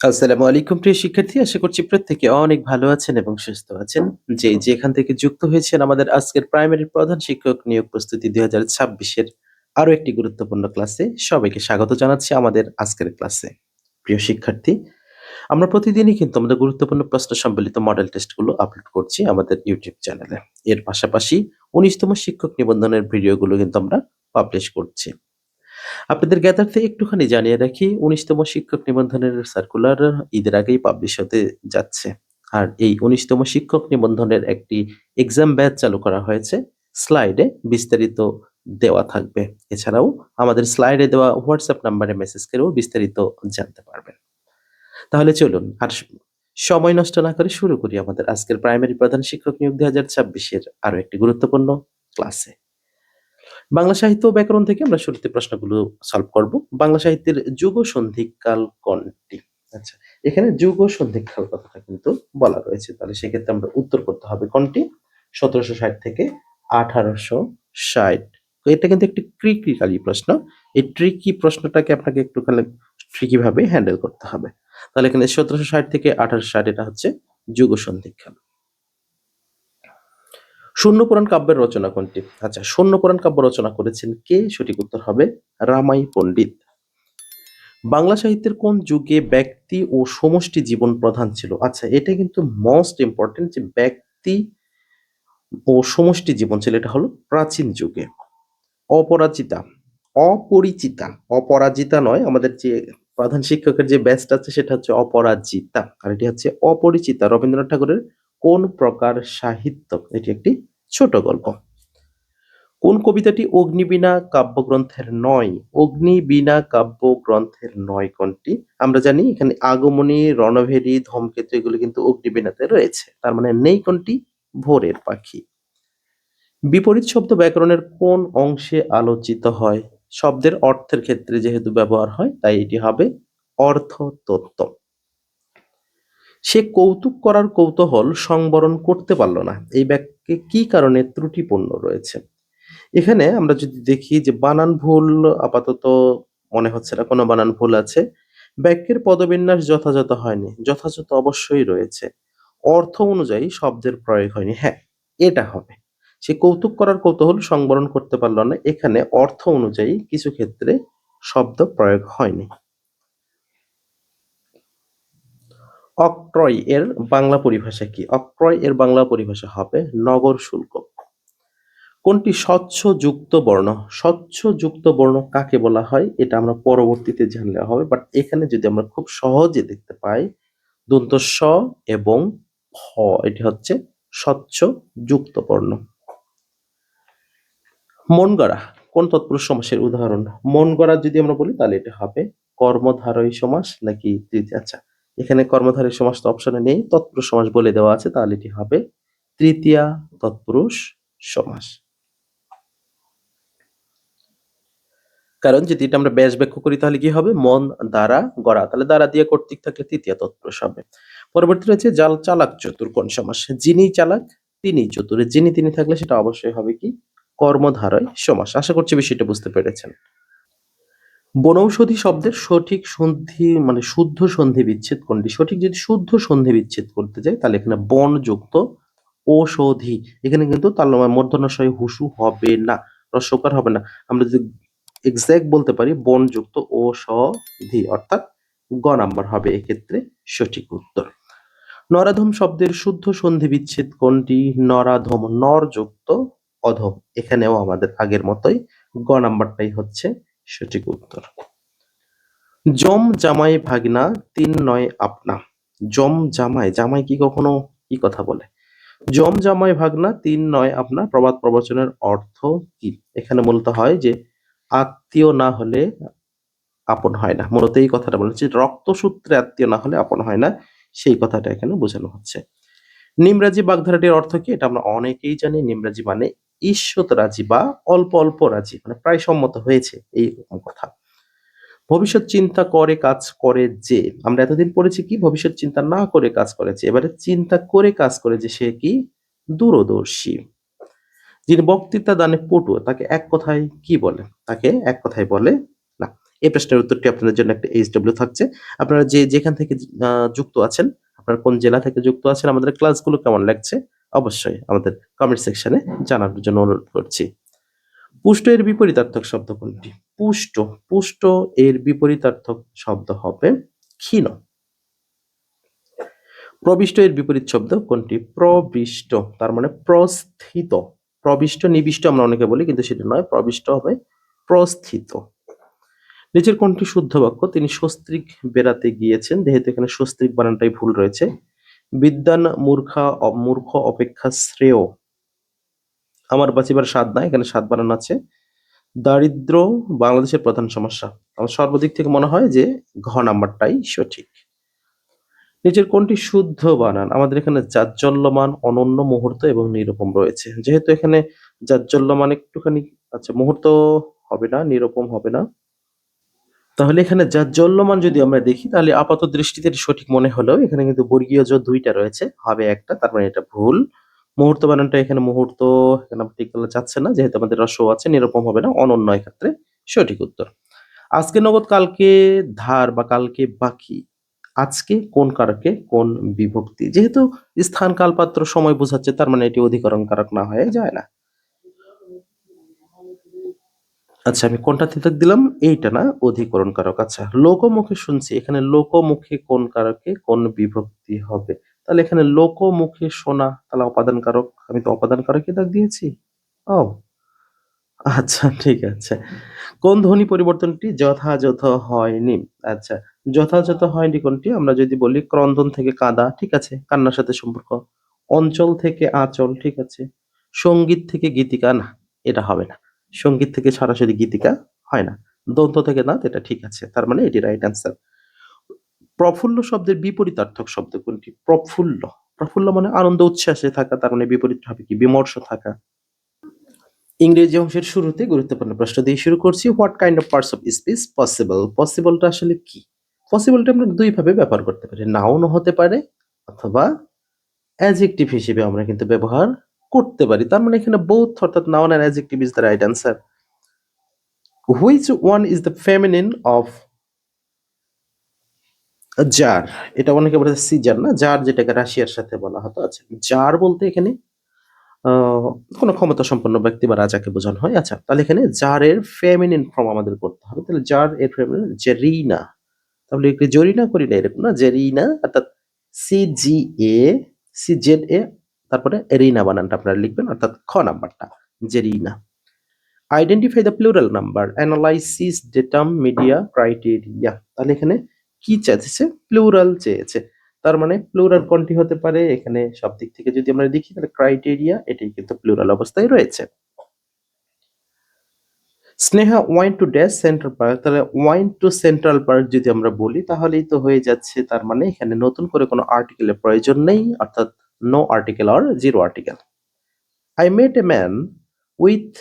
আসসালামু আলাইকুম প্রিয় শিক্ষার্থী। আশা করছি প্রত্যেকে অনেক ভালো আছেন এবং সুস্থ আছেন। যেখান থেকে যুক্ত হয়েছেন আমাদের আজকের প্রাইমারি প্রধান শিক্ষক নিয়োগ প্রস্তুতি ২০২৬ এর আরো একটি গুরুত্বপূর্ণ ক্লাসে সবাইকে স্বাগত জানাচ্ছি আমাদের আজকের ক্লাসে। প্রিয় শিক্ষার্থী, আমরা প্রতিদিনই কিন্তু আমাদের গুরুত্বপূর্ণ প্রশ্ন সম্বলিত মডেল টেস্টগুলো আপলোড করছি আমাদের ইউটিউব চ্যানেলে। এর পাশাপাশি ১৯তম শিক্ষক নিবন্ধনের ভিডিওগুলো কিন্তু আমরা পাবলিশ করছি। আপনাদের জ্ঞাতার্থে একটুখানি জানিয়ে রাখি, ১৯তম শিক্ষক নিবন্ধনের সার্কুলার ঈদের আগেই পাবলিশ হতে যাচ্ছে। আর এই ১৯তম শিক্ষক নিবন্ধনের একটি এক্সাম ব্যাচ চালু করা হয়েছে। স্লাইডে বিস্তারিত দেওয়া থাকবে। এছাড়াও আমাদের স্লাইডে দেওয়া হোয়াটসঅ্যাপ নাম্বারে মেসেজ করেও বিস্তারিত জানতে পারবেন। তাহলে চলুন আর সময় নষ্ট না করে শুরু করি আমাদের আজকের প্রাইমারি প্রধান শিক্ষক নিয়োগ ২০২৬ এর আরো একটি গুরুত্বপূর্ণ ক্লাসে। বাংলা সাহিত্য ও ব্যাকরণ থেকে আমরা শুরুতে প্রশ্নগুলো সলভ করব। বাংলা সাহিত্যের যুগ সন্ধিকাল কোনটি? আচ্ছা, এখানে যুগ সন্ধিকাল কথাটা কিন্তু বলা রয়েছে। তাহলে সেক্ষেত্রে আমরা উত্তর করতে হবে কোনটি? ১৭৬০ থেকে ১৮৬০। তো এটা কিন্তু একটি ট্রিকি প্রশ্ন। এই ট্রিকি প্রশ্নটাকে আপনাকে একটুখানি ট্রিকি ভাবে হ্যান্ডেল করতে হবে। তাহলে এখানে ১৭৬০ থেকে ১৮৬০ এটা হচ্ছে যুগ সন্ধিকাল। শূন্য পুরাণ কাব্যের রচনা কোনটি? আচ্ছা, শূন্য পুরাণ কাব্য রচনা করেছেন কে? সঠিক উত্তর হবে রামাই পণ্ডিত। বাংলা সাহিত্যের কোন যুগে ব্যক্তি ও সমষ্টি জীবন প্রধান ছিল? আচ্ছা, এটা কিন্তু মোস্ট ইম্পর্টেন্ট যে ব্যক্তি ও সমষ্টি জীবন ছিল, এটা হলো প্রাচীন যুগে। অপরাজিতা, অপরিচিতা, অপরাজিতা নয়, আমাদের যে প্রধান শিক্ষকের যে ব্যাচটা আছে সেটা হচ্ছে অপরাজিতা, আর এটি হচ্ছে অপরিচিতা। রবীন্দ্রনাথ ঠাকুরের কোন প্রকার সাহিত্য? এটি একটি ছোট গল্প। কোন কবিতাটি অগ্নিবীণা কাব্যগ্রন্থের নয়? অগ্নিবীণা কাব্যগ্রন্থের নয় কোনটি? আমরা জানি এখানে আগমনী, রণভেরী, ধূমকেতু এগুলো কিন্তু অগ্নিবীণাতে রয়েছে। তার মানে নেই কোনটি? ভোরের পাখি। বিপরীত শব্দ ব্যাকরণের কোন অংশে আলোচিত হয়? শব্দের অর্থের ক্ষেত্রে যেহেতু ব্যবহার হয় তাই এটি হবে অর্থতত্ত্ব। সে কৌতুক করার কৌতূহল সংবরণ করতে পারল না, এই বাক্যে কি কারণে ত্রুটিপূর্ণ রয়েছে? এখানে আমরা যদি দেখি যে বানান ভুল আপাতত মনে হচ্ছে না কোনো বানান ভুল আছে। বাক্যের পদবিন্যাস যথাযথ হয়নি। যথাযথ অবশ্যই রয়েছে। অর্থ অনুযায়ী শব্দের প্রয়োগ হয়নি। হ্যাঁ, এটা হবে। সে কৌতুক করার কৌতূহল সংবরণ করতে পারল না। এখানে অর্থ অনুযায়ী কিছু ক্ষেত্রে শব্দ প্রয়োগ হয়নি। অক্ট্রয় এর বাংলা পরিভাষা কি? অক্ট্রয় এর বাংলা পরিভাষা হবে নগর শুল্ক। কোনটি স্বচ্ছ যুক্ত বর্ণ? স্বচ্ছ যুক্ত বর্ণ কাকে বলা হয়? এটা আমরা পরবর্তীতে জানলে হবে। বাট এখানে যদি আমরা খুব সহজে দেখতে পাই, দন্ত স এবং ভ, এটি হচ্ছে স্বচ্ছ যুক্ত বর্ণ। মন গড়া কোন তৎপুরুষ সমাসের উদাহরণ? মন গড়া যদি আমরা বলি তাহলে এটা হবে কর্মধারয় সমাস নাকি তৃতীয়? আচ্ছা, এখানে কর্মধারয় সমাস তো অপশনে নেই, তৎপুরুষ সমাস বলে দেওয়া আছে, তাহলে এটি হবে তৃতীয়া তৎপুরুষ সমাস। কারণ যদি এটা আমরা ব্যাস বাক্য করি তাহলে কি হবে? মন দ্বারা গড়া, তাহলে দ্বারা দিয়ে কর্তৃক থাকলে তৃতীয় তৎপুরুষ হবে। পরবর্তী রয়েছে জাল চালাক চতুর কোন সমাস? যিনি চালাক তিনি চতুর, যিনি তিনি থাকলে সেটা অবশ্যই হবে কি? কর্মধারয় সমাস। আশা করছি বিষয়টা বুঝতে পেরেছেন। বনৌষধি শব্দের সঠিক সন্ধি মানে শুদ্ধ সন্ধি বিচ্ছেদ কোনটি? সঠিক যদি শুদ্ধ সন্ধি বিচ্ছেদ করতে যাই তাহলে এখানে বন যুক্ত ঔষধি, এখানে কিন্তু তার মূর্ধন্য ষ হুসু হবে না, রস্যকার হবে না। আমরা যদি এক্সাক্ট বলতে পারি বনযুক্ত ঔষধি, অর্থাৎ গ নাম্বার হবে এক্ষেত্রে সঠিক উত্তর। নরাধম শব্দের শুদ্ধ সন্ধি বিচ্ছেদ কোনটি? নরাধম, নর যুক্ত অধম, এখানেও আমাদের আগের মতোই গ নাম্বারটাই হচ্ছে সঠিক উত্তর। জম জামাই ভাগনা তিন নয় আপনা। জম জামাই, জামাই কি কখনো কি কথা বলে? জম জামাই ভাগনা তিন নয় আপনা প্রবাদ প্রবচনের অর্থ কি? এখানে মূলত হয় যে আত্মীয় না হলে আপন হয় না, মূলত এই কথাটা বলেছে, রক্তসূত্রে আত্মীয় না হলে আপন হয় না, সেই কথাটা এখানে বোঝানো হচ্ছে। নিমরাজি বাগধারাটির অর্থ কি? এটা আমরা অনেকেই জানি। নিমরাজি মানে ঈষৎ রাজি বা অল্প অল্প রাজি, মানে প্রায় সম্মত হয়েছে এইরকম কথা। ভবিষ্যৎ চিন্তা করে কাজ করে যে, আমরা এতদিন পড়েছি কি? ভবিষ্যৎ চিন্তা না করে কাজ করেছে, এবারে চিন্তা করে কাজ করে যে সে কি? দূরদর্শী। যিনি বক্তৃতা দানে পটু তাকে এক কথায় কি বলে? তাকে এক কথায় বলে না, এই প্রশ্নের উত্তরটি আপনাদের জন্য একটা HW থাকছে। আপনারা যেখান থেকে যুক্ত আছেন, আপনারা কোন জেলা থেকে যুক্ত আছেন, আমাদের ক্লাসগুলো কেমন লাগছে অবশ্যই আমাদের কমেন্ট সেকশনে জানানোর জন্য অনুরোধ করছি। পুষ্ট এর বিপরীতার্থক শব্দ কোনটি? পুষ্ট, পুষ্ট এর বিপরীতার্থক শব্দ হবে ক্ষীণ। প্রবিষ্ট এর বিপরীত শব্দ কোনটি? প্রবিষ্ট, তার মানে প্রস্থিত। প্রবিষ্ট, নিবিষ্ট আমরা অনেকে বলি, কিন্তু সেটা নয়, প্রবিষ্ট হবে প্রস্থিত। নিচের কোনটি শুদ্ধ বাক্য? তিনি সস্ত্রীক বেড়াতে গিয়েছেন, যেহেতু এখানে সস্ত্রীক বানানটাই ভুল রয়েছে। বিদ্বান মূর্খ অপেক্ষা শ্রেয়। আমার বাঁচিবার স্বাদ নাই, এখানে স্বাদ বানান আছে। দারিদ্র বাংলাদেশের প্রধান সমস্যা। আমার সর্বদিক থেকে মনে হয় যে ঘ নাম্বারটাই সঠিক। নিচের কোনটি শুদ্ধ বানান? আমাদের এখানে জাজ্জল্যমান, অনন্য, মুহূর্ত এবং নিরুপম রয়েছে। যেহেতু এখানে জাজ্জল্যমান একটুখানি, আচ্ছা মুহূর্ত হবে না, নিরুপম হবে না, তাহলে এখানে জাজ্জল্যমান যদি আমরা দেখি তাহলে আপাত দৃষ্টিতে সঠিক মনে হলেও এখানে কিন্তু বর্গীয় জ দুইটা রয়েছে, হবে একটা, তার মানে এটা ভুল। মুহূর্ত বানানটা এখানে মুহূর্ত এখানে ঠিক বলা যাচ্ছে না, যেহেতু আমাদের রস্য আছে, নিরুপম হবে না, অনন্য এক্ষেত্রে সঠিক উত্তর। আজকে নগদ, কালকে ধার বা কালকে বাকি। আজকে কোন কারকে কোন বিভক্তি? যেহেতু স্থান কাল পাত্র সময় বোঝাচ্ছে, তার মানে এটি অধিকরণ কারক না হয়ে যায় না। আচ্ছা, আমি কোনটা তিলক দিলাম? এইটা না, অধিকরণ কারক। আচ্ছা, লোকমুখে শুনছি, এখানে লোকমুখে কোন কারকে কোন বিভক্তি হবে? তাহলে এখানে লোকমুখে শোনা, তাহলে অপাদান কারক, আমি তো অপাদান কারকে দাগ দিয়েছি। ও আচ্ছা, ঠিক আছে। কোন ধ্বনি পরিবর্তনটি যথাযথ হয়নি? আচ্ছা, যথাযথ হয়নি কোনটি? আমরা যদি বলি ক্রন্দন থেকে কাঁদা, ঠিক আছে, কান্নার সাথে সম্পর্ক। অঞ্চল থেকে আঁচল, ঠিক আছে। সঙ্গীত থেকে গীতিকা, না, এটা হবে না। সঙ্গীত থেকে সরাসরি গীতিকা হয় না। দন্ত থেকে দাঁত, এটা ঠিক আছে, তার মানে এটি রাইট অ্যান্সার। প্রফুল্ল শব্দের বিপরীতার্থক শব্দ কোনটি? প্রফুল্ল, প্রফুল্ল মানে আনন্দ উচ্ছ্বাসে থাকা, তার মানে বিপরীত হবে কি? বিমর্ষ থাকা। ইংরেজি অংশের শুরুতে গুরুত্বপূর্ণ প্রশ্ন দিয়ে শুরু করছি। What kind of parts of speech possible? পসিবলটা আসলে কি? পসিবলটা আমরা দুই ভাবে ব্যবহার করতে পারি, নাউন হতে পারে অথবা অ্যাডজেক্টিভ হিসেবে আমরা কিন্তু ব্যবহার করতে পারি। তার মানে এখানে বোথ, অর্থাৎ noun and adjective is the right answer. Which one is the feminine of czar? এটা অনেকে বলে সিজার, না জার, যেটাকে রাশিয়ার সাথে বলা হতো। আচ্ছা, জার বলতে এখানে আহ কোনো ক্ষমতা সম্পন্ন ব্যক্তি বা রাজাকে বোঝানো হয়। আচ্ছা, তাহলে এখানে জারের ফেমিনিন ফর্ম আমাদের করতে হবে। তাহলে জার এর ফেমিনিন জেরিনা, তাহলে একটু জরিনা করি না, এরকম না, জেরিনা, অর্থাৎ CGA CZA, তারপরে রিনা বানানটা আপনারা লিখবেন, অর্থাৎ খ নাম্বারটা Zarina. Identify the plural number, analysis, datum, media, criteria. তাহলে এখানে কি চাইছে? প্লুরাল চেয়েছে, তার মানে প্লুরাল কোনটি হতে পারে? এখানে সব দিক থেকে যদি আমরা দেখি তাহলে ক্রাইটেরিয়া, এটাই কিন্তু প্লুরাল অবস্থায় রয়েছে। Sneha went to dash central park, তাহলে ওয়েন্ট টু সেন্ট্রাল পার্ক যদি আমরা বলি তাহলেই তো হয়ে যাচ্ছে, তার মানে এখানে নতুন করে কোনো আর্টিকেলের প্রয়োজন নেই, অর্থাৎ no article or zero article. I met a man with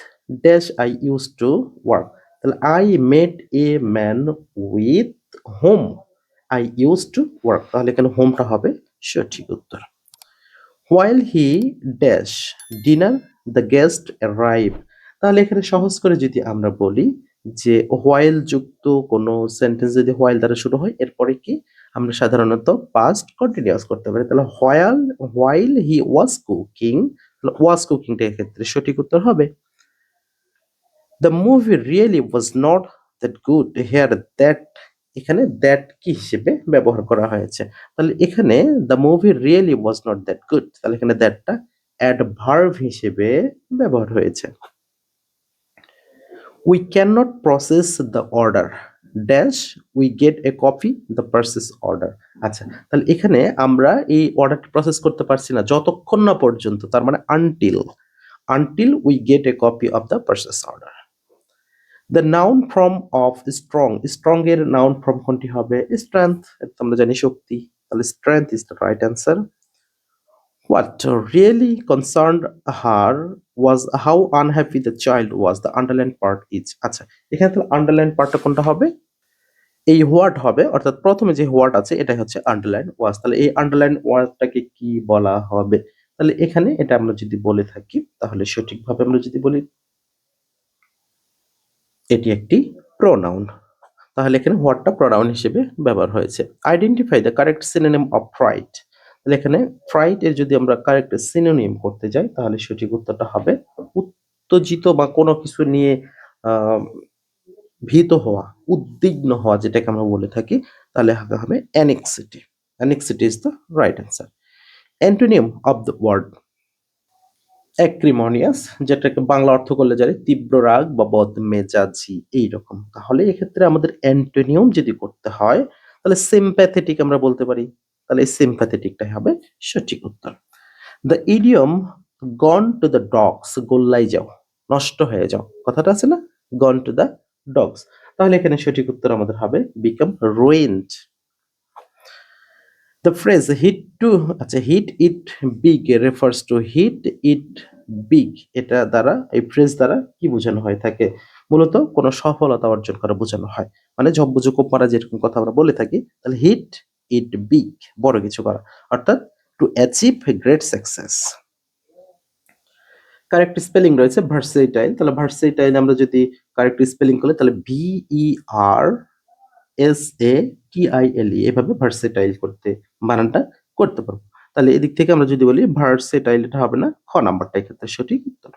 dash I used to work, তাহলে I met a man with whom I used to work, তাহলে এখানে হোমটা হবে সঠিক উত্তর। While he dash dinner the guest arrive, তাহলে এখানে সহজ করে যদি আমরা বলি যে while যুক্ত কোনো সেন্টেন্স যদি while দ্বারা শুরু হয়, এরপরে কি আমরা সাধারণত past continuous করতে পারি। তাহলে while he was cooking, তাহলে was cooking টা এক্ষেত্রে সঠিক উত্তর হবে। The movie really was not that good, here that, এখানে দ্যাট কি হিসেবে ব্যবহার করা হয়েছে? তাহলে এখানে the movie really was not that good, তাহলে এখানে দ্যাটটা অ্যাডভার্ব হিসেবে ব্যবহার হয়েছে। We can not process the order dash we get A copy the purchase order. আচ্ছা, তাহলে এখানে আমরা এই অর্ডারটি প্রসেস করতে পারছি না যতক্ষণ না পর্যন্ত, তার মানে until we get A copy of the purchase order. The noun form of strong এর নাউন ফর্ম কোনটি হবে? স্ট্রেংথ, আমরা জানি শক্তি, তাহলে strength is the right answer. What really concerned her was how unhappy the child was, the underline part is. আচ্ছা, এখানে তাহলে underline পার্টটা কোনটা হবে? এই হোয়াট হবে, অর্থাৎ প্রথমে যে হোয়াট আছে এটাই হচ্ছে আন্ডারলাইন ওয়াজ, তাহলে এই আন্ডারলাইন ওয়াজটাকে কি বলা হবে? তাহলে এখানে এটা আমরা যদি বলে থাকি তাহলে সঠিকভাবে আমরা যদি বলি এটি একটি প্রোনাউন। তাহলে এখানে হোয়াটটা প্রোনাউন হিসেবে ব্যবহার হয়েছে। Identify the correct synonym of fruit. তাহলে এখানে ফ্রাইট এর যদি আমরা কারেক্ট সিনোনিম করতে যাই তাহলে সঠিক উত্তরটা হবে উত্তেজিত বা কোনো কিছু নিয়ে আহ ভীত হওয়া, উদ্বিগ্ন হওয়া যেটাকে আমরা বলে থাকি, তাহলে হবে anxiety. Anxiety is the right answer. Antonym of the word acrimonious, যেটাকে বাংলা অর্থ করলে যারে তীব্র রাগ বা বদমেজাজি এইরকম। তাহলে এক্ষেত্রে আমাদের অ্যান্টোনিয়ম যদি করতে হয় তাহলে সিম্প্যাথেটিক আমরা বলতে পারি। তাহলে এই সিম্প্যাথেটিকটাই হবে সঠিক উত্তর। The idiom gone to the dogs, গোল্লাই যাও, নষ্ট হয়ে যাও, কথাটা আছে না, গন টু দ্য ডগস। তাহলে এখানে সঠিক উত্তর আমাদের হবে become রুইনড। The phrase hit it big refers to hit it big, এটা দ্বারা এই ফ্রেজ দ্বারা কি বোঝানো হয় থাকে, মূলত কোনো সফলতা অর্জন করা বোঝানো হয়। মানে জব্বুজো কোপ মারা যেরকম কথা আমরা বলে থাকি, তাহলে হিট ইট বিগ, বড় কিছু করা, অর্থাৎ to achieve great success. Correct spelling রয়েছে ভার্সেটাইল, তাহলে ভার্সেটাইল আমরা যদি কারেক্ট স্পেলিং করি তাহলে VERSATILE এভাবে ভার্সেটাইল করতে বানানটা করতে পারবো। তাহলে এদিক থেকে আমরা যদি বলি ভার্সেটাইল, এটা হবে না, খ নাম্বারটা এক্ষেত্রে সঠিক উত্তর।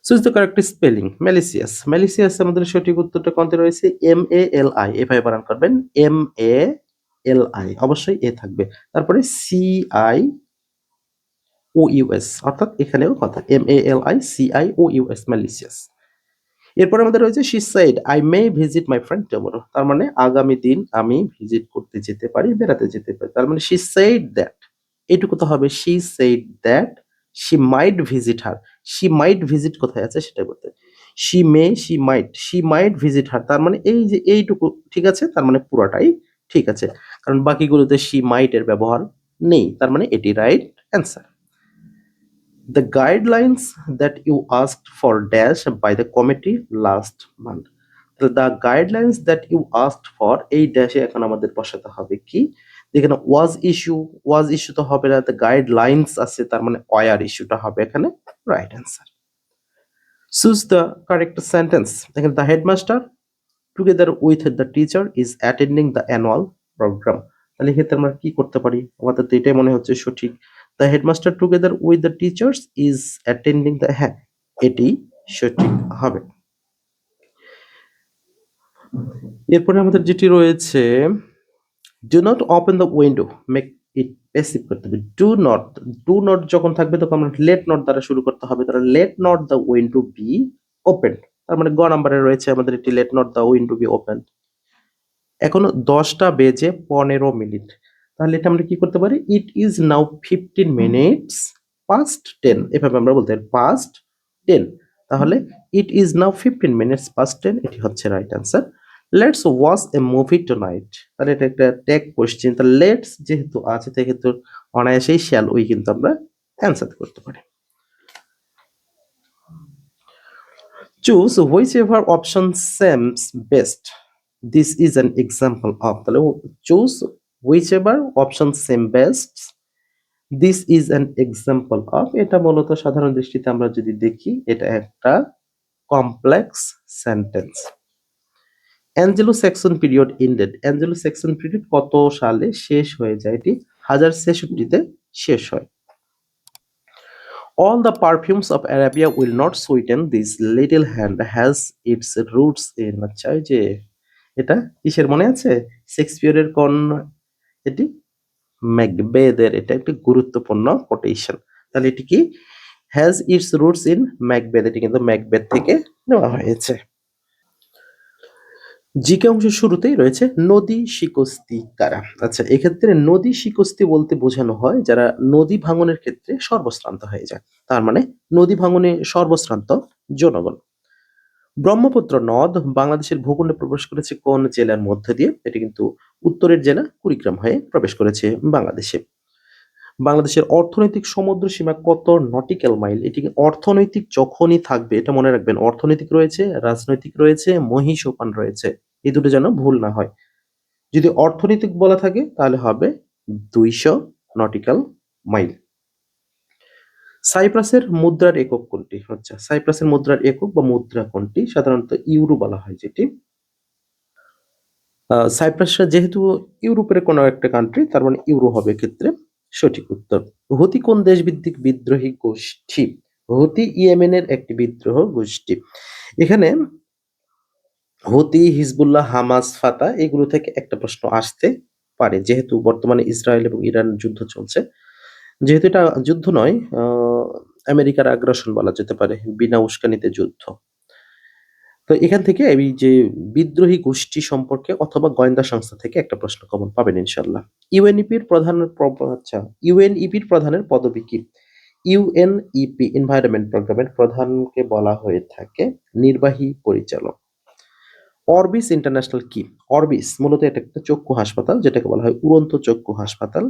Switch the correct spelling malicious. Malicious আমাদের সঠিক উত্তরটা কোনতে রয়েছে, MALI, এভাবে বানান করবেন, MALI, অবশ্যই এ থাকবে, তারপরে CIOUS, অর্থাৎ এখানেও কথা MALICIOUS, ম্যালিসিয়াস। এরপরে আমাদের রয়েছে she said I may visit my friend tomorrow, তার মানে আগামী দিন আমি ভিজিট করতে যেতে পারি, বেড়াতে যেতে পারি। তার মানে শি সেড দ্যাট, এইটুকু তো হবে she said that she might visit her. She might visit কোথায় আছে সেটা বলতে, শি মাইট ভিজিট হার, তার মানে এই যে এইটুকু ঠিক আছে, তার মানে পুরোটাই ঠিক আছে, কারণ বাকিগুলোতে শি মাইট এর ব্যবহার নেই, তার মানে এটি right answer. The guidelines that you asked for dash by the committee last month. তো the guidelines that you asked for, এই ড্যাশে এখন আমাদের বসাতে হবে কি, এখানে ওয়াজ ইস্যু তো হবে না, the guidelines আছে, তার মানে ওয়ার ইস্যুটা হবে এখানে right answer. Choose the correct sentence. এখানে the headmaster together with the teacher is attending the annual programme. তাহলে এক্ষেত্রে আমরা কি করতে পারি, আমাদের তো এটাই মনে হচ্ছে সঠিক। The headmaster together with the teachers is attending the, হ্যাঁ এটি সঠিক হবে। এরপরে আমাদের যেটি রয়েছে do not open the window, make it passive করতে হবে। ডু নট যখন থাকবে তখন আমরা লেট নট দ্বারা শুরু করতে হবে, তাহলে let not the window be open, তার মানে গ নাম্বারে রয়েছে আমাদের এটি let not the window be open. এখনো 10টা বেজে 15 মিনিট, তাহলে এটা আমরা কি করতে পারি, it is now 15 minutes past 10, এভাবে আমরা বলতে পারি পাস্ট 10। তাহলে it is now 15 minutes past 10, এটি হচ্ছে right answer. Let's watch A movie tonight, তাহলে এটা একটা ট্যাগ কোশ্চেন, তাহলে লেটস যেহেতু আছে সেক্ষেত্রে অনায়াসেই শ্যাল উই কিন্তু আমরা অ্যান্সার করতে পারি। Choose whichever option seems best, this is an example of, তাহলে choose whichever option same best, this is an example of, এটা মূলত সাধারণ দৃষ্টিতে আমরা যদি দেখি এটা একটা complex sentence. Anglo Saxon period ended, Anglo Saxon period কত সালে শেষ হয়ে যায়, এটি 1066-তে শেষ হয়। All the perfumes of Arabia will not sweeten this little hand has its roots in, আচ্ছা এই যে এটা কিসের মনে আছে, শেক্সপিয়রের কোন, এটি ম্যাকবেথের, এটা একটি গুরুত্বপূর্ণ কোটেশন। তাহলে এটি কি, has its roots in Macbeth, এটি কিন্তু ম্যাকবেথ থেকে নেওয়া হয়েছে। জিকে অংশের শুরুতেই রয়েছে নদী শিকস্তি কারা। আচ্ছা, এক্ষেত্রে নদী শিকস্তি বলতে বোঝানো হয় যারা নদী ভাঙনের ক্ষেত্রে সর্বশ্রান্ত হয়ে যায়, তার মানে নদী ভাঙনে সর্বশ্রান্ত জনগণ। ব্রহ্মপুত্র নদ বাংলাদেশের ভূখণ্ডে প্রবেশ করেছে কোন জেলার মধ্যে দিয়ে, এটি কিন্তু উত্তরের জেলা কুড়িগ্রাম হয়ে প্রবেশ করেছে বাংলাদেশে। বাংলাদেশের অর্থনৈতিক সমুদ্র সীমা কত নটিক্যাল মাইল, এটি অর্থনৈতিক যখনই থাকবে এটা মনে রাখবেন, অর্থনৈতিক রয়েছে, রাজনৈতিক রয়েছে, মহীসোপান রয়েছে, এই দুটো যেন ভুল না হয়। যদি অর্থনৈতিক বলা থাকে তাহলে হবে 200 নটিক্যাল মাইল। সাইপ্রাসের মুদ্রার একক কোনটি, আচ্ছা সাইপ্রাসের মুদ্রার একক বা মুদ্রা কোনটি, সাধারণত ইউরো বলা হয় যেটি। সাইপ্রাসটা যেহেতু ইউরোপের কোনো একটা কান্ট্রি, তার মানে ইউরো হবে এক্ষেত্রে সঠিক উত্তর। হুতি কোন দেশভিত্তিক বিদ্রোহী গোষ্ঠী? হুতি ইয়েমেনের একটি বিদ্রোহ গোষ্ঠী। এখানে হুতি, হিজবুল্লাহ, হামাস, ফাতা এগুলো থেকে একটা প্রশ্ন আসতে পারে, যেহেতু বর্তমানে ইসরায়েল এবং ইরান যুদ্ধ চলছে। যেহেতু এটা যুদ্ধ নয়, আমেরিকার আগ্রাসন বলা যেতে পারে, বিনা উস্কানিতে যুদ্ধ। তো এখান থেকে এই যে বিদ্রোহী গোষ্ঠী সম্পর্কে অথবা গোয়েন্দা সংস্থা থেকে একটা প্রশ্ন কমন পাবেন ইনশাল্লাহ। ইউএনইপির প্রধানের আচ্ছা, ইউএনইপির প্রধানের পদবি কি? ইউএনইপি এনভায়রনমেন্ট প্রোগ্রামের প্রধানকে বলা হয়ে থাকে নির্বাহী পরিচালক। অরবিস ইন্টারন্যাশনাল কি? অরবিস মূলত এটা একটা চক্ষু হাসপাতাল, যেটাকে বলা হয় উড়ন্ত চক্ষু হাসপাতাল।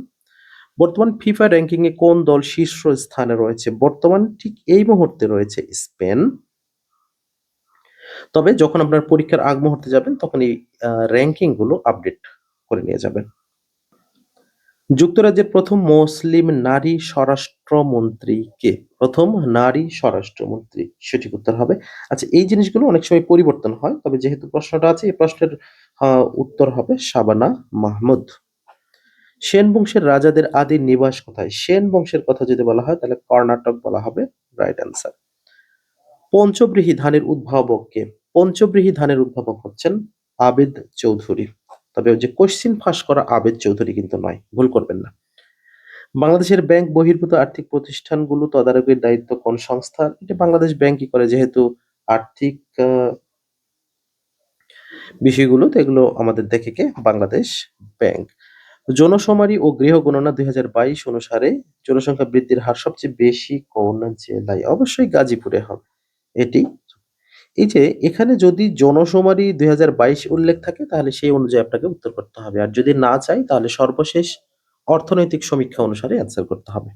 বর্তমান ফিফা র্যাঙ্কিং এ কোন দল শীর্ষ স্থানে রয়েছে? বর্তমান ঠিক এই মুহূর্তে রয়েছে স্পেন। তবে যখন আপনার পরীক্ষার আগ মুহূর্তে যাবেন তখন এই র্যাঙ্কিং গুলো আপডেট করে নিয়ে যাবেন। যুক্তরাজ্যের প্রথম মুসলিম নারী স্বরাষ্ট্রমন্ত্রী কে? প্রথম নারী স্বরাষ্ট্রমন্ত্রী সঠিক উত্তর হবে। আচ্ছা, এই জিনিসগুলো অনেক সময় পরিবর্তন হয়, তবে যেহেতু প্রশ্নটা আছে এই প্রশ্নের উত্তর হবে শাবানা মাহমুদ। সেন বংশের রাজাদের আদি নিবাস কোথায়? সেন বংশের কথা যদি বলা হয় তাহলে কর্ণাটক বলা হবে রাইট অ্যান্সার। পঞ্চব্রীহি ধানের উদ্ভাবক কে? পঞ্চব্রীহি ধানের উদ্ভাবক হচ্ছেন আবেদ চৌধুরী। তবে ওই যে কোশ্চিন ফাঁস করা আবেদ চৌধুরী কিন্তু নয়, ভুল করবেন না। বাংলাদেশের ব্যাংক বহির্ভূত আর্থিক প্রতিষ্ঠানগুলো তদারকির দায়িত্ব কোন সংস্থার? এটা বাংলাদেশ ব্যাংকই করে, যেহেতু আর্থিক বিষয়গুলো তো এগুলো আমাদের দেখে কে? বাংলাদেশ ব্যাংক। জনশুমারি ও গৃহ গণনা ২০২২ অনুসারে জনসংখ্যা বৃদ্ধির হার সবচেয়ে বেশি কোন জেলায়? অবশ্যই গাজীপুরে হবে এটি। এই যে এখানে যদি জনশুমারি ২০২২ উল্লেখ থাকে তাহলে সেই অনুযায়ী আপনাকে উত্তর করতে হবে, আর যদি না চাই তাহলে সর্বশেষ অর্থনৈতিক সমীক্ষা অনুসারে অ্যান্সার করতে হবে।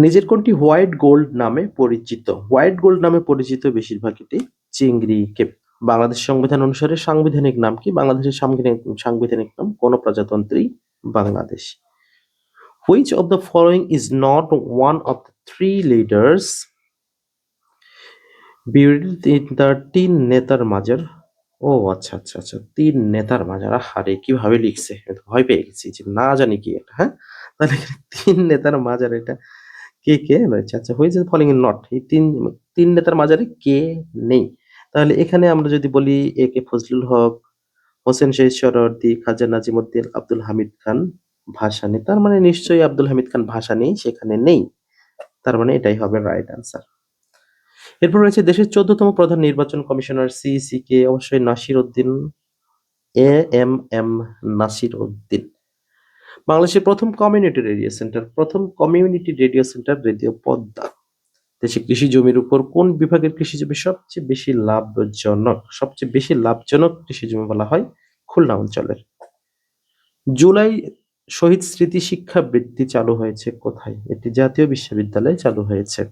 নিজের কোনটি হোয়াইট গোল্ড নামে পরিচিত? হোয়াইট গোল্ড নামে পরিচিত বেশিরভাগ এটি চিংড়িকে। বাংলাদেশ সংবিধান অনুসারে সাংবিধানিক নাম কি? বাংলাদেশের সাংবিধানিক নাম গণপ্রজাতন্ত্রী Bangladesh. Which of the following is not one of the three leaders buried in the তিন নেতার মাজার? ও আচ্ছা আচ্ছা আচ্ছা, তিন নেতার মাজার। আহারে কিভাবে লিখছে, আমি তো ভয় পেয়ে গেছি যে না জানি কি এটা। হ্যাঁ, তাহলে এখানে তিন নেতার মাজার, এটা কে কে রয়েছে? আচ্ছা, which is following in not, এই তিন তিন নেতার মাঝারে কে নেই? তাহলে এখানে আমরা যদি বলি এ কে ফজলুল হক, হোসেন শহীদ সোহরাওয়ার্দী, খাজা নাজিমুদ্দিন, আব্দুল হামিদ খান ভাসানী, তার মানে নিশ্চয়ই আব্দুল হামিদ খান ভাসানী সেখানে নেই। তার মানে এটাই হবে রাইট আনসার। এরপর রয়েছে দেশের ১৪তম প্রধান নির্বাচন কমিশনার সিইসি কে? অবশ্যই নাসির উদ্দিন, এএমএম নাসির উদ্দিন। বাংলাদেশের প্রথম community radio centre radio Padma. দেশে কৃষি জমির উপর কোন বিভাগের কৃষি জমি সবচেয়ে বেশি লাভজনক? সবচেয়ে বেশি লাভজনক কৃষি জমি বলা হয় খুলনা অঞ্চলের। জুলাই শহীদ স্মৃতি শিক্ষা বৃত্তি চালু হয়েছে কোথায়? এটি জাতীয় বিশ্ববিদ্যালয়ে চালু হয়েছে।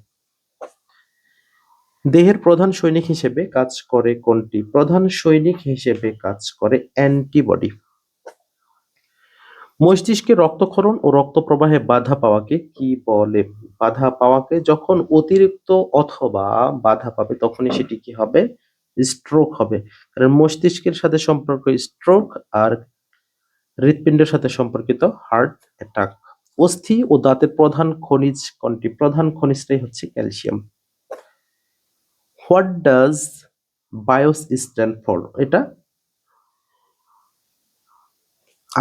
দেহের প্রধান সৈনিক হিসেবে কাজ করে কোনটি? প্রধান সৈনিক হিসেবে কাজ করে অ্যান্টিবডি। মস্তিষ্কে রক্তক্ষরণ ও রক্ত প্রবাহে বাধা পাওয়াকে কি বলে? বাধা পাওয়াকে যখন অতিরিক্ত অথবা বাধা পাবে তখনই সেটি কি হবে? স্ট্রোক হবে। কারণ মস্তিষ্কের সাথে সম্পর্ক স্ট্রোক, আর হৃৎপিণ্ডের সাথে সম্পর্কিত হার্ট অ্যাটাক। অস্থি ও দাঁতের প্রধান খনিজ কোনটি? প্রধান খনিজটাই হচ্ছে calcium. What does bias stand for? এটা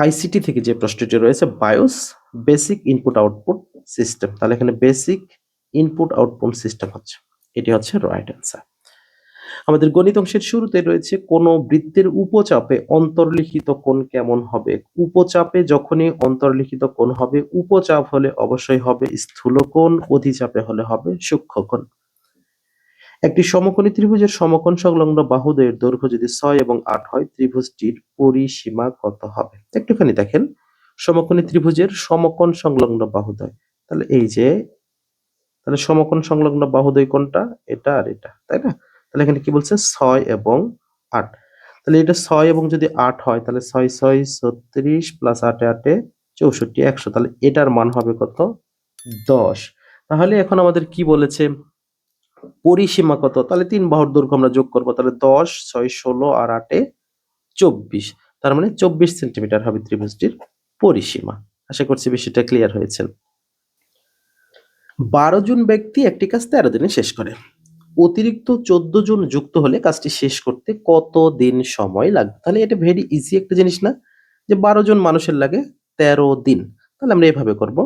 আইসিটি থেকে যে প্রশ্নটি রয়েছে, bias basic input output system, তাহলে এখানে বেসিক ইনপুট আউটপুট সিস্টেম হচ্ছে, এটি হচ্ছে রাইট অ্যান্সার। আমাদের গণিত অংশের শুরুতে রয়েছে কোন বৃত্তের উপচাপে অন্তর্লিখিত কোণ কেমন হবে? উপচাপে যখনই অন্তর্লিখিত কোণ হবে, উপচাপ হলে অবশ্যই হবে স্থূল কোণ, অধিচাপে হলে হবে সূক্ষ্ম কোণ। একটি সমকোণী ত্রিভুজের সমকোণ সংলগ্ন বাহুদ্বয়ের দৈর্ঘ্য যদি ৬ এবং ৮ হয়, ত্রিভুজটির পরিসীমা কত হবে? একটুখানি দেখেন, সমকোণী ত্রিভুজের সমকোণ সংলগ্ন বাহুদ্বয়, তাহলে এই যে, তাহলে সমকোণ সংলগ্ন বাহুদ্বয় কোনটা? এটা আর এটা, তাই না? তাহলে এখানে কি বলছে? ৬ এবং ৮। তাহলে এটা ৬ এবং যদি ৮ হয় তাহলে ৬ ৬ ৩৬ প্লাস ৮ ৮ ৬৪ ১০০, তাহলে এটার মান হবে কত? ১০। তাহলে এখন আমাদের কি বলেছে? পরিসীমা কত? তাহলে তিন বাহুর দৈর্ঘ্য আমরা যোগ করবো, তাহলে ১০ ৬ ১৬ আর ৮ 24, তার মানে 24 সেন্টিমিটার হবে ত্রিভুজটির পরিসীমা। আশা করছি বিষয়টা ক্লিয়ার হয়েছে। 12 জন ব্যক্তি একটি কাজ 13 দিনে শেষ করে। অতিরিক্ত 14 জন যুক্ত হলে কাজটি শেষ করতে কত দিন সময় লাগবে? তাহলে এটা ভেরি ইজি একটা জিনিস না, যে 12 জন মানুষের লাগে 13 দিন। তাহলে আমরা এভাবে করব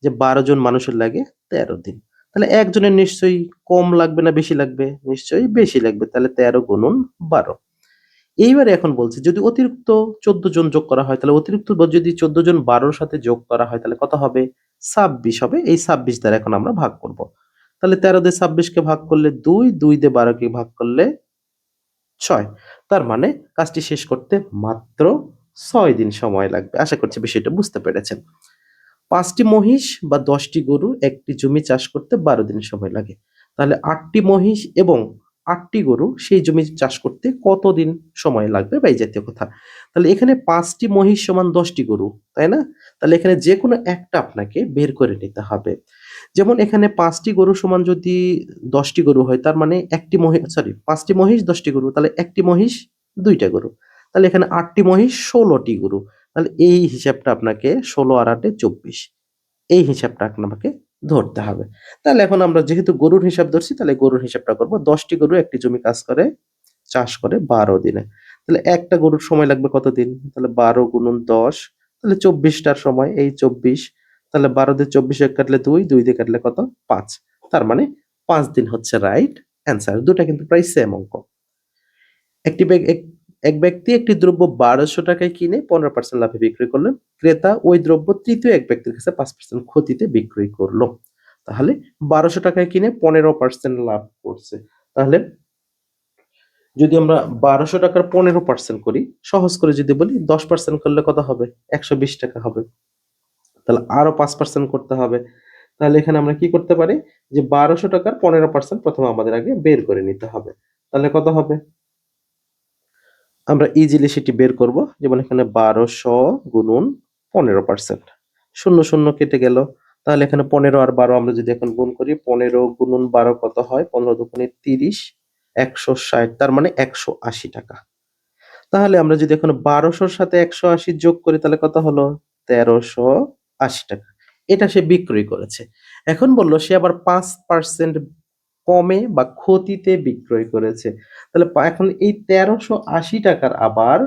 যে 12 জন মানুষের লাগে 13 দিন। তাহলে একজনের নিশ্চয়ই কম লাগবে না বেশি লাগবে? নিশ্চয়ই বেশি লাগবে। তাহলে 13 গুণন 12। এইবারে এখন বলছি যদি অতিরিক্ত 14 জন যোগ করা হয়, তাহলে অতিরিক্ত যদি 14 জন 12 র সাথে যোগ করা হয় তাহলে কত হবে? 26 হবে। এই 26 দ্বারা এখন আমরা ভাগ করব। তাহলে 13 দিয়ে 26 কে ভাগ করলে 2, 2 দিয়ে 12 কে ভাগ করলে 6। তার মানে কাজটি শেষ করতে মাত্র 6 দিন সময় লাগবে। আশা করছি বিষয়টা বুঝতে পেরেছেন। 5টি মহিষ বা 10টি গরু একটি জমি চাষ করতে 12 দিন সময় লাগে। তাহলে 8টি মহিষ এবং 8টি গরু সেই জমি চাষ করতে কতদিন সময় লাগবে বা এই জাতীয় কথা। তাহলে এখানে 5টি মহিষ সমান 10টি গরু, তাই না? তাহলে এখানে যেকোনো একটা আপনাকে বের করে নিতে হবে। যেমন এখানে 5টি গরু সমান যদি 10টি গরু হয় তার মানে 5টি মহিষ 10টি গরু, তাহলে 1টি মহিষ 2টা গরু। তাহলে এখানে 8টি মহিষ 16টি গরু। তাহলে এই হিসাবটা আপনাকে 16 আর 8 এ 24, এই হিসাবটা আপনাকে ধরতে হবে। তাহলে এখন আমরা যেহেতু গরুর হিসাব ধরছি তাহলে গরুর হিসাবটা করব। 10টি গরু একটি জমি চাষ করে 12 দিনে। তাহলে একটা গরুর সময় লাগবে কতদিন? তাহলে 12 গুণন 10, তাহলে 24 টার সময় এই 24। তাহলে 12 দিয়ে 24 এ কাটলে 2, 2 দিয়ে কাটলে কত? 5। তার মানে 5 দিন হচ্ছে রাইট অ্যান্সার। দুটা কিন্তু প্রায় সেম অঙ্ক। একটি ব্যক এক এক ব্যক্তি একটি দ্রব্য ১২০০ টাকায় কিনে ১৫% লাভে বিক্রি করলেন। ক্রেতা ওই দ্রব্য তৃতীয় এক ব্যক্তির কাছে ৫% ক্ষতিতে বিক্রয় করল। তাহলে ১২০০ টাকায় কিনে ১৫% লাভ করছে। তাহলে যদি আমরা ১২০০ টাকার ১৫% করি, সহজ করে যদি বলি 10% করলে কত হবে? ১২০ টাকা হবে। তাহলে আরো 5% করতে হবে। তাহলে এখানে আমরা কি করতে পারি? যে ১২০০ টাকার 15% প্রথমে আমাদের আগে বের করে নিতে হবে। তাহলে কত হবে? আমরা ইজিলি সেটি বের করব। যেমন এখানে ১২০০ গুণন 15%। ০, ০ কেটে গেল। তাহলে এখানে ১৫ আর ১২ আমরা যদি এখন গুণ করি, ১৫ গুণন ১২ কত হয়? ১৫ দুগুণে ৩০, ১৬০, তার মানে ১৮০ টাকা। তাহলে আমরা যদি এখন ১২০০ র সাথে ১৮০ যোগ করি তাহলে কত হলো? ১৩৮০ টাকা। এটা সে বিক্রয় করেছে। এখন বলল সে আবার ৫% কমে বা ক্ষতিতে বিক্রয় করেছে। তাহলে এখন এই ১৩৮০ টাকার আবার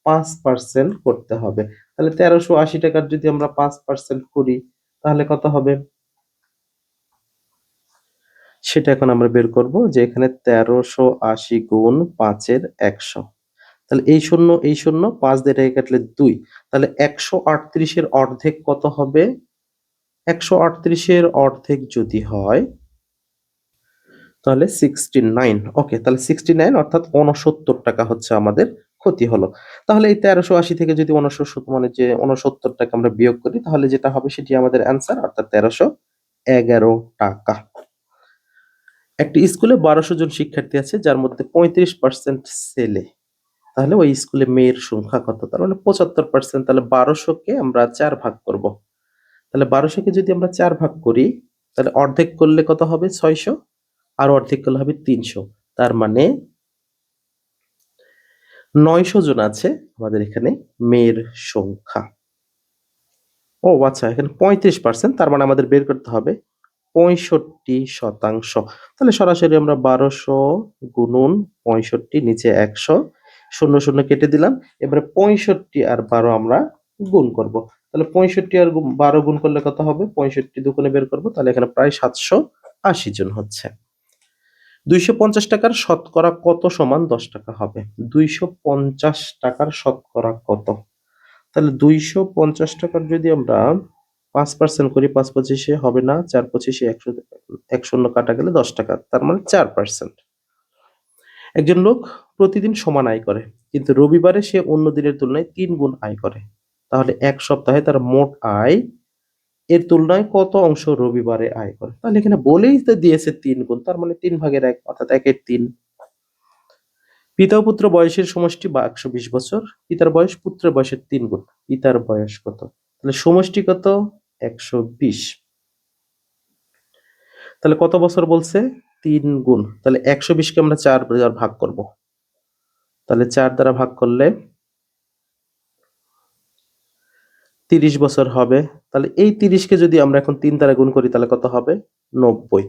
৫% করতে হবে। তাহলে ১৩৮০ টাকার যদি আমরা ৫% করি তাহলে কত হবে? সেটা এখন আমরা বের করব যে এখানে ১৩৮০ গুণ ৫ এর ১০০। তাহলে এই শূন্য ৫ দিয়ে এটাকে কাটলে ২। তাহলে ১৩৮ এর অর্ধেক কত হবে? ১৩৮ এর অর্ধেক যদি হয় তাহলে 69। ওকে, তাহলে 69 অর্থাৎ ৬৯ টাকা হচ্ছে আমাদের ক্ষতি হলো। তাহলে এই ১৩৮০ থেকে যদি ৬৯ টাকা আমরা বিয়োগ করি তাহলে যেটা হবে সেটি আমাদের অ্যান্সার, অর্থাৎ ১৩১১ টাকা। একটি স্কুলে ১২০০ জন শিক্ষার্থী আছে যার মধ্যে ৩৫% ছেলে। তাহলে ওই স্কুলে মেয়ের সংখ্যা কত? তার মানে ৭৫%। তাহলে ১২০০ কে আমরা ৪ ভাগ করব। তাহলে ১২০০ কে যদি আমরা ৪ ভাগ করি তাহলে অর্ধেক করলে কত হবে? ৬০০, আর অর্ধেক করলে হবে ৩০০। তার মানে ৯০০ জন আছে আমাদের এখানে মেয়ের সংখ্যা। ও আচ্ছা, এখানে ৩৫%, তার মানে আমাদের বের করতে হবে ৬৫%। তাহলে সরাসরি আমরা ১২০০ গুণন ৬৫, নিচে ১০০, ০ কেটে দিলাম। এবারে ৬৫ আর ১২ আমরা গুণ করব। তাহলে ৬৫ আর ১২ গুণ করলে কত হবে? ৬৫ দুগুণে বের করব। তাহলে এখানে প্রায় ৭৮০ জন হচ্ছে। ২৫০ টাকার শতকরা কত সমান ১০ টাকা হবে? ২৫০ টাকার শতকরা কত? তাহলে ২৫০ টাকার যদি আমরা ৫% করি, ৫ পঁচিশে হবে না, ৪ পঁচিশে ১০০, ১ শূন্য কাটা গেলে ১০ টাকা, তার মানে 4%। একজন লোক প্রতিদিন সমান আয় করে, কিন্তু রবিবারে সে অন্য দিনের তুলনায় ৩ গুণ আয় করে। তাহলে এক সপ্তাহে তার মোট আয় এর তুলনায় কত অংশ রবিবারে আয় করে? তাহলে এখানে বলেই তো দিয়েছে ৩ গুণ, তার মানে ৩/১, অর্থাৎ ১/৩। পিতা ও পুত্র বয়সের সমষ্টি বা ১২০ বছর। পিতার বয়স পুত্রের বয়সের ৩ গুণ। পিতার বয়স কত? তাহলে সমষ্টি কত? ১২০। তাহলে কত বছর বলছে? ৩ গুণ। তাহলে ১২০ কে আমরা ৪ দ্বারা ভাগ করব। তাহলে ৪ দ্বারা ভাগ করলে 30 বছর হবে। তাহলে এই 30কে যদি আমরা এখন 3 দ্বারা গুণ করি তাহলে কত হবে? 90।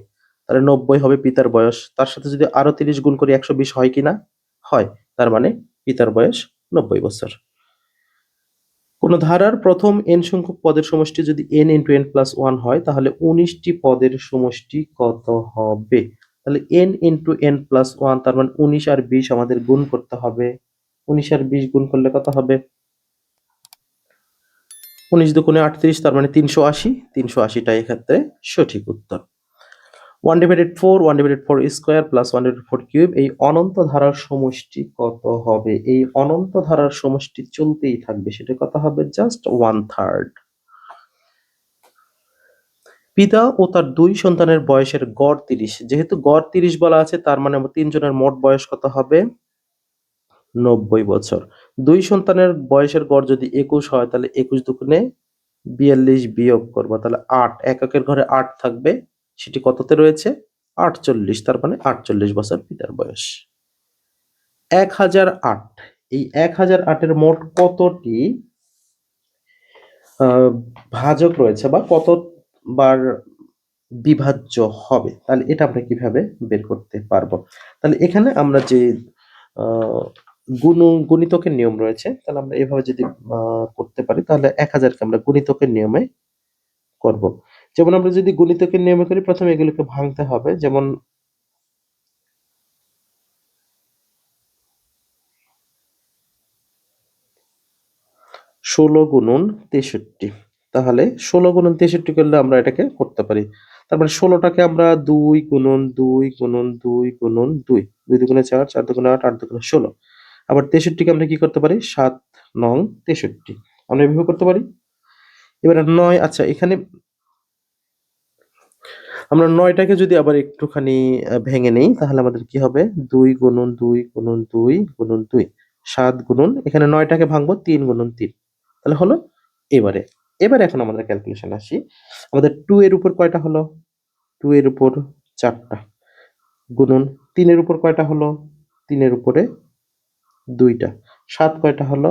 তাহলে 90 হবে পিতার বয়স। তার সাথে যদি আরো 30 গুণ করি 120 হয় কিনা? হয়। তার মানে পিতার বয়স 90 বছর। কোন ধারার প্রথম n সংখ্যক পদের সমষ্টি যদি n into n plus 1 হয় তাহলে 19 টি পদের সমষ্টি কত হবে? তাহলে n into n plus 1 তার মানে 19 আর 20 আমাদের গুণ করতে হবে। 19 আর 20 গুণ করলে কত হবে? 19 দুগুণে 38 তার মানে 380। 380টা এক্ষেত্রে সঠিক উত্তর। 1/4 1/4 স্কয়ার প্লাস 1/4 কিউব এই অনন্ত ধারার সমষ্টি কত হবে? এই অনন্ত ধারার সমষ্টি চলতেই থাকবে, সেটা কত হবে? জাস্ট 1/3। পিতা ও তার 2 সন্তানের বয়সের গড় 30। যেহেতু গড় 30 বলা আছে তার মানে 3 জনের মোট বয়স কত হবে? 90 বছর। 2 সন্তানের বয়সের গড় যদি 21 হয় তাহলে 21 দুগুণে 42 বিয়োগ করব, তাহলে 8 এককের ঘরে 8 থাকবে, সেটি কততে রয়েছে? 48, তার মানে 48 বছর পিতার বয়স। 1008, এই 1008 এর মোট কতটি ভাজক রয়েছে বা কতবার বিভাজ্য হবে? তাহলে এটা আমরা কিভাবে বের করতে পারবো? তাহলে এখানে আমরা যে আহ, গুণিতকের নিয়ম রয়েছে, তাহলে আমরা এভাবে যদি করতে পারি তাহলে 1000কে আমরা গুণিতকের নিয়মে করব। যেমন আমরা যদি গুণিতকের নিয়মে করি প্রথমে এগুলোকে ভাঙতে হবে। যেমন 16 গুণন 63, তাহলে 16 গুণন 63 করলে আমরা এটাকে করতে পারি। তারপরে 16টাকে আমরা 2 গুণন 2 গুণন 2 গুণন 2, 2 দুগুণে 4, 4 দুগুণে 8, 8 দুগুণে 16। আবার 63কে আমরা কি করতে পারি? 7 নং 63, আমরা এভাবে করতে পারি। এবার 9, আচ্ছা এখানে আমরা 9টাকে যদি আবার একটুখানি ভেঙে নেই তাহলে আমাদের কি হবে? 2 গুণন 2 গুণন 2 গুণন 2, 7 গুণন, এখানে 9টাকে ভাঙবো 3 গুণন 3, তাহলে হলো। এবারে এবারে এখন আমাদের ক্যালকুলেশন আসি। আমাদের 2 এর উপর কয়টা হলো? 2 এর উপর 4টা, গুণন 3 এর উপর কয়টা হলো? 3 এর উপরে 2টা, 7 কয়টা হলো?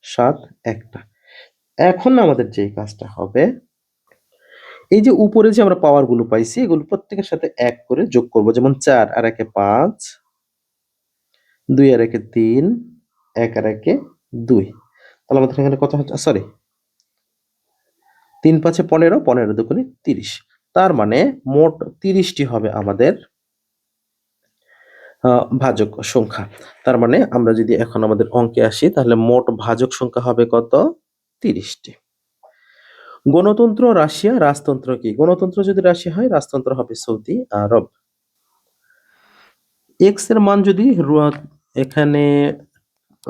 7 একটা। এখন আমাদের যেই কাজটা হবে, এই যে উপরে যে আমরা পাওয়ার গুলো পাইছি এগুলো প্রত্যেকের সাথে 1 করে যোগ করব। যেমন 4 আর 1 এ 5, 2 আর 1 এ 3, 1 আর 1 এ 2, তাহলে আমাদের এখানে কত হচ্ছে? সরি, 3 5 এ 15, 15 দুগুণে 30, তার মানে মোট 30টি হবে আমাদের ভাজক সংখ্যা। তার মানে আমরা যদি এখন আমাদের অঙ্কে আসি তাহলে মোট ভাজক সংখ্যা হবে কত? 30টি। গণতন্ত্র রাশিয়া, রাজতন্ত্র কি? গণতন্ত্র যদি রাশিয়া হয়, রাজতন্ত্র হবে সৌদি আরব। এক্স এর মান যদি এখানে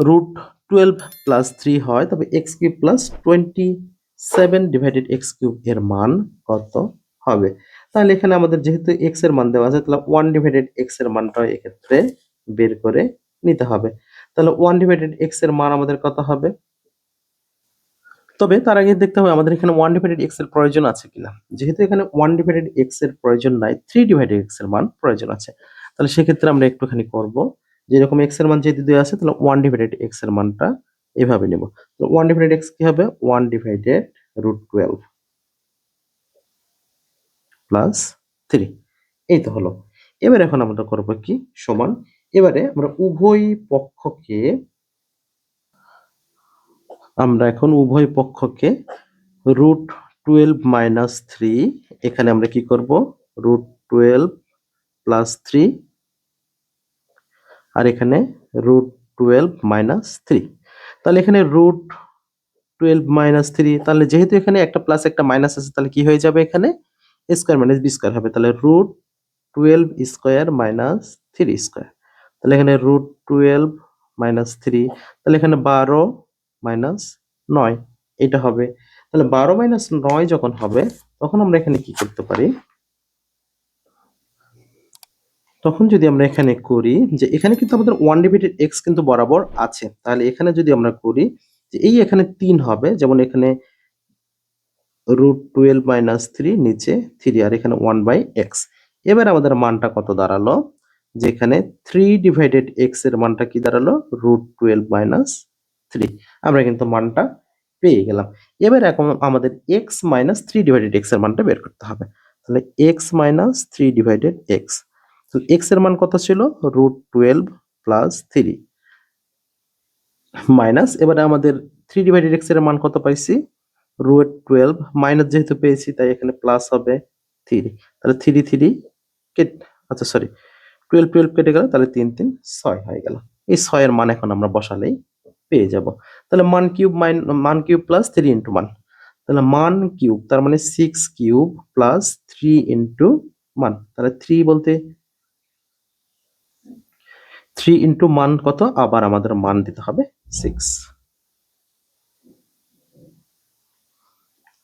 √12 + 3 হয় তবে x cube plus 27 divided x cube এর মান কত হবে? তাহলে এখানে আমাদের যেহেতু এক্স এর মান দেওয়া আছে তাহলে 1/x এর মানটা এক্ষেত্রে বের করে নিতে হবে। তাহলে 1/x এর মান আমাদের কত হবে? তবে তার আগে দেখতে হবে আমাদের এখানে 1/x এর প্রয়োজন আছে কিনা। যেহেতু এখানে 1/x এর প্রয়োজন নাই, 3/x এর মান প্রয়োজন আছে। তাহলে সেক্ষেত্রে আমরা একটুখানি করব। যেরকম x এর মান যেহেতু দেওয়া আছে তাহলে 1/x এর মানটা এভাবে নেব। তো 1/x কি হবে? 1/√12 প্লাস 3, এই তো হলো। এবার এখন আমরা করব কি? সমান। এবারে আমরা এখন উভয় পক্ষকে √12 - 3, এখানে আমরা কি করব? √12 প্লাস 3 আর এখানে √12 - 3, তাহলে এখানে √12 - 3, তাহলে যেহেতু এখানে একটা প্লাস একটা মাইনাস আছে তাহলে কি হয়ে যাবে? এখানে স্কয়ার মাইনাস বি স্কয়ার হবে, তাহলে √12 স্কয়ার মাইনাস 3 স্কয়ার, তাহলে এখানে √12 - 3, তাহলে এখানে 12 মাইনাস 9 এটা হবে। তাহলে 12 মাইনাস 9 যখন হবে তখন আমরা এখানে কি করতে পারি? তখন যদি আমরা এখানে করি যে এখানে কিন্তু আমাদের 1/x কিন্তু বরাবর আছে, তাহলে এখানে যদি আমরা করি যে এই এখানে 3 হবে, যেমন এখানে √12 - 3 নিচে 3 আর এখানে 1/x। এবার আমাদের মানটা কত দাঁড়ালো? যেখানে 3/x এর মানটা কি দাঁড়ালো? √12 - 3। আমরা কিন্তু মানটা পেয়ে গেলাম। এবার এখন আমাদের x মাইনাস 3 ডিভাইডেড x এর মানটা বের করতে হবে। তাহলে x মাইনাস 3 ডিভাইডেড x, তো x এর মান কত ছিল? √12 প্লাস 3 মাইনাস, এবারে আমাদের 3 ডিভাইডেড x এর মান কত পাইছি? √12 মাইনাস যেহেতু পেয়েছি তাই এখানে প্লাস হবে 3, তাহলে 3 3 কেট, আচ্ছা সরি 12 12 কেটে গেল, তাহলে 3 3 6 হয়ে গেল। এই 6 এর মান এখন আমরা বসালেই পেয়ে যাব। তাহলে মান কিউব প্লাস 3 ইন্টু মান, তাহলে মান কিউব তার মানে 6 কিউব প্লাস 3 ইন্টু মান, তাহলে 3 বলতে 3 ইন্টু মান কত, আবার আমাদের মান দিতে হবে 6,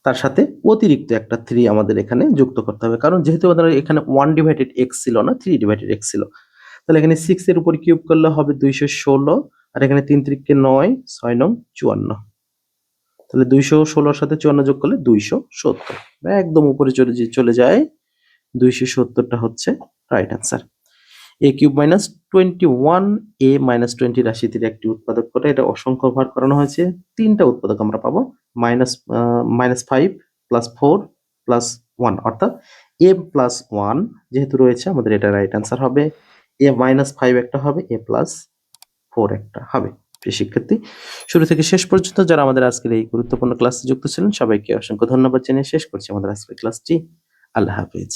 তার সাথে অতিরিক্ত একটা 3 আমাদের এখানে যুক্ত করতে হবে, কারণ যেহেতু আমাদের এখানে 1 ডিভাইডেড x ছিল না, 3 ডিভাইডেড x ছিল। তাহলে এখানে 6 এর উপর কিউব করলে হবে 216, আর এখানে 3 3 9, 6 9 54, তাহলে 216 এর সাথে 54 যোগ করলে 270, একদম উপরে চলে যায় 270টা হচ্ছে right answer. a cube minus 21 a minus 20 রাশিটির একটি উৎপাদক করে এটা অসংখ্য ভাগ করানো হয়েছে, তিনটা উৎপাদক আমরা পাবো, -5 প্লাস 4 প্লাস 1, অর্থাৎ a প্লাস 1 যেহেতু রয়েছে আমাদের এটা রাইট অ্যান্সার হবে। a মাইনাস 5 একটা হবে, a প্লাস 4 একটা হবে। প্রিয় শিক্ষার্থী, শুরু থেকে শেষ পর্যন্ত যারা আমাদের আজকের এই গুরুত্বপূর্ণ ক্লাসে যুক্ত ছিলেন সবাইকে অসংখ্য ধন্যবাদ জানিয়ে শেষ করছি আমাদের আজকের ক্লাসটি। আল্লাহ হাফেজ।